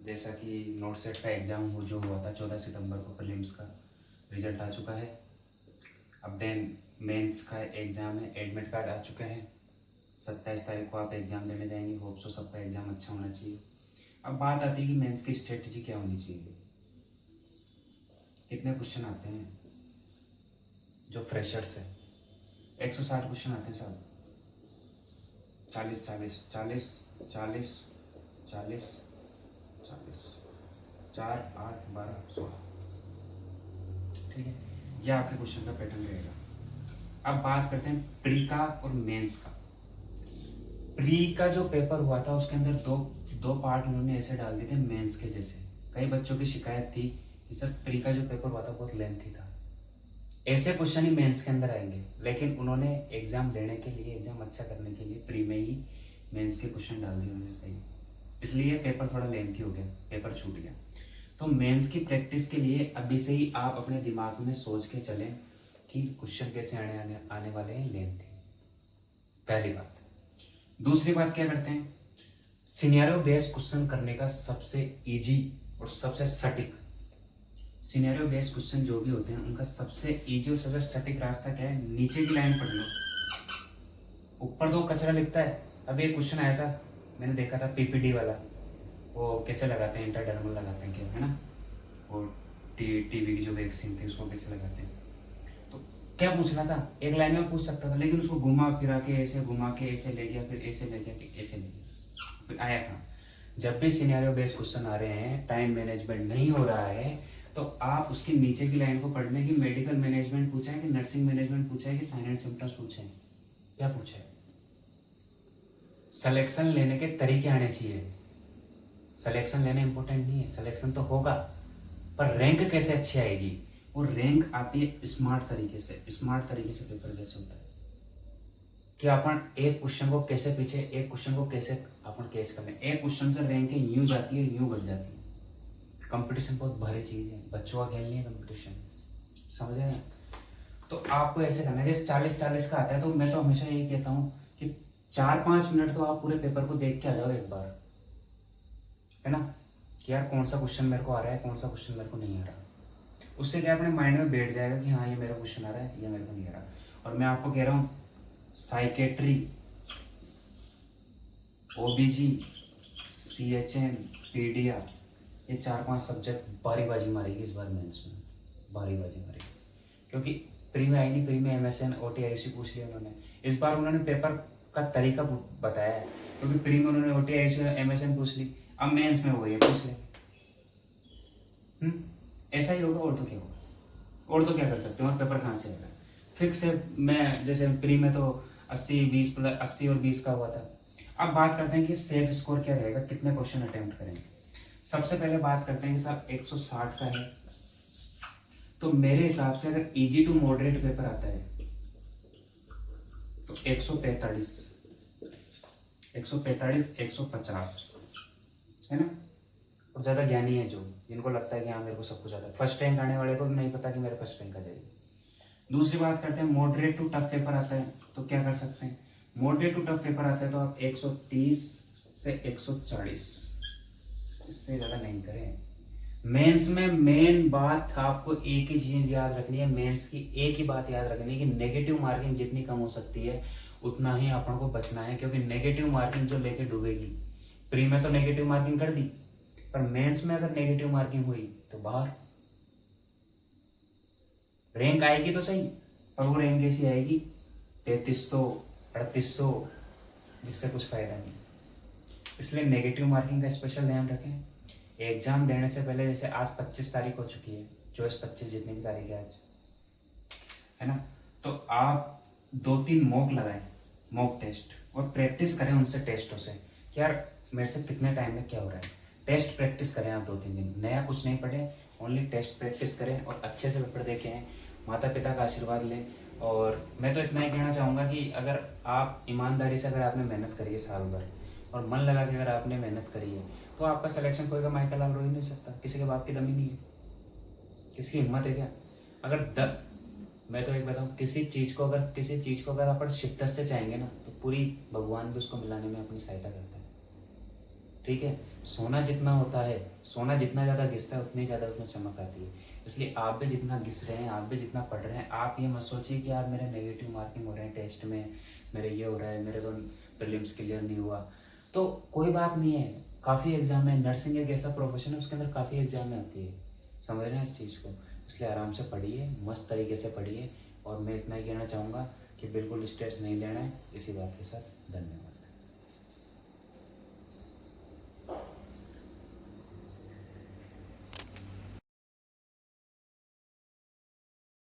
जैसा कि not set का एग्ज़ाम जो हुआ था 14 सितंबर को, प्रीलिम्स का रिजल्ट आ चुका है। अब देन मेंस का एग्ज़ाम है, एडमिट कार्ड आ चुके हैं। 27 तारीख को आप एग्ज़ाम देने जाएंगे। होप सो सबका एग्ज़ाम अच्छा होना चाहिए। अब बात आती है कि मेंस की स्ट्रेटजी क्या होनी चाहिए। कितने क्वेश्चन आते हैं जो फ्रेशर्स है? 160 क्वेश्चन आते हैं साहब। 40 40 40 40 40 40 4 8 12 16। ठीक है, यह आपके क्वेश्चन का पैटर्न रहेगा। अब बात करते हैं प्री का और मेंस का। प्री का जो पेपर हुआ था उसके अंदर दो पार्ट उन्होंने ऐसे डाल दिए थे मेंस के जैसे। कई बच्चों की शिकायत थी कि सर प्री का जो पेपर हुआ था बहुत लेंथी था। ऐसे क्वेश्चन ही मेंस के अंदर आएंगे, लेकिन उन्होंने एग्जाम देने के लिए, एग्जाम अच्छा करने के लिए प्री में ही मेंस के क्वेश्चन डाल दिए उन्होंने, इसलिए पेपर थोड़ा लेंथी हो गया, पेपर छूट गया। तो मेंस की प्रैक्टिस के लिए अभी से ही आप अपने दिमाग में सोच के चलें कि क्वेश्चन कैसे आने वाले हैं लेंथी। पहली बात। दूसरी बात क्या करते हैं, सिनेरियो बेस्ड क्वेश्चन करने का सबसे इजी और सबसे सटीक, सिनेरियो बेस्ड क्वेश्चन जो भी होते हैं उनका सबसे इजी और सबसे सटीक रास्ता क्या है, नीचे की लाइन पढ़ लो। ऊपर दो कचरा लिखता है। अभी एक क्वेश्चन आया था, मैंने देखा था पीपीडी वाला, वो कैसे लगाते हैं, इंटरडर्मल लगाते हैं क्या, है ना, वो टीवी की जो वैक्सीन थी उसको कैसे लगाते हैं। तो क्या पूछना था, एक लाइन में पूछ सकता था, लेकिन उसको घुमा फिरा के ऐसे घुमा के ऐसे ले गया, फिर ऐसे ले गया, फिर ऐसे ले गया, फिर आया था। जब भी सिनेरियो बेस्ड क्वेश्चन आ रहे हैं, टाइम मैनेजमेंट नहीं हो रहा है, तो आप उसके नीचे की लाइन को पढ़ने की मेडिकल मैनेजमेंट पूछा है कि नर्सिंग मैनेजमेंट पूछा है कि साइन एंड सिम्टम्स पूछे हैं, क्या पूछा है। सिलेक्शन लेने के तरीके आने चाहिए। सिलेक्शन लेना इंपॉर्टेंट नहीं है, सिलेक्शन तो होगा, पर रैंक कैसे अच्छी आएगी, वो रैंक आती है स्मार्ट तरीके से। स्मार्ट तरीके से पेपर कैसे होता है कि अपन एक क्वेश्चन को कैसे पीछे, एक क्वेश्चन को कैसे अपन कैच कर लें। एक क्वेश्चन से रैंक यूं जाती है, यूं बढ़ जाती है। कंपटीशन बहुत भारी चीज है, बच्चों का खेल नहीं है कंपटीशन, समझे ना। तो आपको ऐसे करना है, जैसे 40-40 का आता है, तो मैं तो हमेशा यही कहता हूँ कि 4-5 मिनट तो आप पूरे पेपर को देख के आ जाओ एक बार, है ना, कि यार कौन सा क्वेश्चन मेरे को आ रहा है, कौन सा क्वेश्चन मेरे को नहीं आ रहा। उससे क्या अपने माइंड में बैठ जाएगा कि हाँ ये मेरा क्वेश्चन आ रहा है, ये मेरे को नहीं आ रहा। और मैं आपको कह रहा हूँ, साइकेट्री, ओबीजी, सीएचएम, पीडिया, ये 4-5 सब्जेक्ट बारी बाजी मारेगी इस बार मेंस में, बारी बाजी मारेगी। क्योंकि प्री में आई नहीं, प्री में एमएसएन ओटीआईसी पूछ लिया उन्होंने। इस बार उन्होंने पेपर का तरीका बताया है, क्योंकि प्री में उन्होंने ओटीआईसी एमएसएन पूछ ली, अब मेंस में वो ये पूछ ले। ऐसा ही होगा, और तो क्या होगा, और तो क्या कर सकते हो, और पेपर कहाँ से आएगा फिक्स है। मैं जैसे प्री में तो 80-20 प्लस 80 और 20 का हुआ था। अब बात करते हैं कि सेफ स्कोर क्या रहेगा, कितने क्वेश्चन अटेम्प्ट करेंगे। सबसे पहले बात करते हैं कि सर 160 का है, तो मेरे हिसाब से अगर इजी टू मॉडरेट पेपर आता है तो 145 150 है ना। और ज्यादा ज्ञानी है जो, जिनको लगता है कि हाँ मेरे को सब कुछ आता है, फर्स्ट रैंक आने वाले को भी नहीं पता कि मेरे फर्स्ट रैंक आ जाएगी। दूसरी बात करते हैं, मॉडरेट टू टफ पेपर आता है, तो क्या कर सकते हैं, मॉडरेट टू टफ पेपर आता है तो आप 130 से 140, इससे ज्यादा नहीं करें। मेंस में मेन बात आपको एक ही चीज याद रखनी है, मेंस की एक ही बात याद रखनी है कि नेगेटिव मार्किंग जितनी कम हो सकती है उतना ही अपन को बचना है, क्योंकि नेगेटिव मार्किंग जो लेके डूबेगी। प्री में तो नेगेटिव मार्किंग कर दी, पर मेंस में अगर नेगेटिव मार्किंग हुई तो बाहर। रैंक आएगी तो सही, पर वो रैंक कैसी आएगी, 3500 3800, जिससे कुछ फायदा नहीं। इसलिए नेगेटिव मार्किंग का स्पेशल ध्यान रखें। एग्जाम देने से पहले, जैसे आज 25 तारीख हो चुकी है, 24-25 जितनी भी तारीख है आज, है ना, तो आप 2-3 मॉक लगाएं, मॉक टेस्ट, और प्रैक्टिस करें उनसे टेस्टों से कि यार मेरे से कितने टाइम में क्या हो रहा है। टेस्ट प्रैक्टिस करें आप 2-3 दिन, नया कुछ नहीं पढ़ें, ओनली टेस्ट प्रैक्टिस करें और अच्छे से पेपर देके आएं, माता पिता का आशीर्वाद लें। और मैं तो इतना ही कहना चाहूँगा कि अगर आप ईमानदारी से, अगर आपने मेहनत करी है साल भर और मन लगा के अगर आपने मेहनत करी है, तो आपका सिलेक्शन कोई का माइकल आल रो ही नहीं सकता। किसी के बाप की दम ही नहीं है, किसी की हिम्मत है क्या। अगर मैं तो एक बताऊँ, किसी चीज़ को अगर अपन शिद्दत से चाहेंगे ना, तो पूरी भगवान भी उसको मिलाने में अपनी सहायता करता है। ठीक है। सोना जितना होता है, सोना जितना ज़्यादा घिसता है उतनी ज़्यादा उसमें चमक आती है। इसलिए आप भी जितना घिस रहे हैं, आप भी जितना पढ़ रहे हैं, आप ये मत सोचिए कि यार मेरे नेगेटिव मार्किंग हो रहे हैं टेस्ट में, मेरे ये हो रहा है, मेरे तो प्रीलिम्स क्लियर नहीं हुआ। तो कोई बात नहीं है, काफ़ी एग्जाम है। नर्सिंग एक ऐसा प्रोफेशन है उसके अंदर काफ़ी एग्जाम में आती है, समझ रहे हैं इस चीज़ को। इसलिए आराम से पढ़िए, मस्त तरीके से पढ़िए। और मैं इतना ही कहना चाहूँगा कि बिल्कुल स्ट्रेस नहीं लेना है। इसी बात के साथ धन्यवाद।